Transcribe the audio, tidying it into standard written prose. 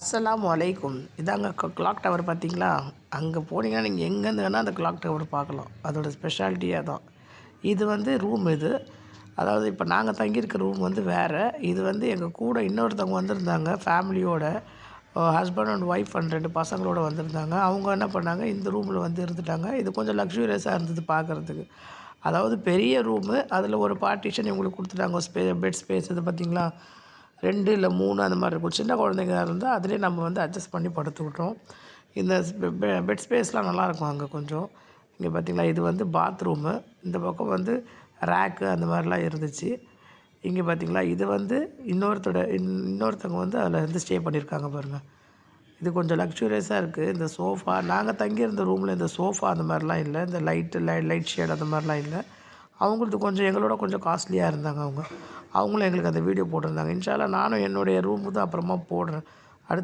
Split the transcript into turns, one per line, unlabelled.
அஸ்ஸலாமு அலைக்கும். இதாங்க கிளாக் டவர் பார்த்தீங்களா? அங்கே போனீங்கன்னா நீங்கள் எங்கேருந்து வேணால் அந்த கிளாக் டவர் பார்க்கலாம். அதோட ஸ்பெஷாலிட்டியே அதான். இது வந்து ரூம் இது. அதாவது இப்போ நாங்கள் தங்கியிருக்க ரூம் வந்து வேறு. இது வந்து எங்கள் கூட இன்னொருத்தவங்க வந்திருந்தாங்க ஃபேமிலியோட. ஹஸ்பண்ட் அண்ட் ஒய்ஃப் அண்ட் 2 பசங்களோட வந்திருந்தாங்க. அவங்க என்ன பண்ணாங்க, இந்த ரூமில் வந்து இருந்துட்டாங்க. இது கொஞ்சம் லக்ஸூரியஸாக இருந்தது பார்க்குறதுக்கு. அதாவது பெரிய ரூமு, அதில் ஒரு பார்ட்டிஷன் இவங்களுக்கு கொடுத்துட்டாங்க. பெட் ஸ்பேஸ் இது பார்த்தீங்களா? 2 இல்ல 3 அந்த மாதிரி இருக்கும். சின்ன குழந்தைங்க இருந்தால் அதிலே நம்ம வந்து அட்ஜஸ்ட் பண்ணி படுத்துக்கிட்டோம். இந்த பெட் ஸ்பேஸ்லாம் நல்லாயிருக்கும் அங்கே கொஞ்சம். இங்கே பார்த்தீங்களா, இது வந்து பாத்ரூமு. இந்த பக்கம் வந்து ரேக்கு அந்த மாதிரிலாம் இருந்துச்சு. இங்கே பார்த்தீங்களா, இது வந்து இன்னொருத்தவங்க வந்து அதில் வந்து ஸ்டே பண்ணியிருக்காங்க பாருங்கள். இது கொஞ்சம் லக்ஸூரியஸாக இருக்குது. இந்த சோஃபா நாங்கள் தங்கியிருந்த ரூமில் இந்த சோஃபா அந்த மாதிரிலாம் இல்லை. இந்த லைட் ஷேட் அந்த மாதிரிலாம் இல்லை. அவங்களது கொஞ்சம் எங்களோட கொஞ்சம் காஸ்ட்லியாக இருந்தாங்க அவங்க. அவங்களும் எங்களுக்கு அந்த வீடியோ போட்டிருந்தாங்க. இன்ஷா அல்லாஹ் நானும் என்னுடைய ரூமுக்கு தான் அப்புறமா போடுறேன்.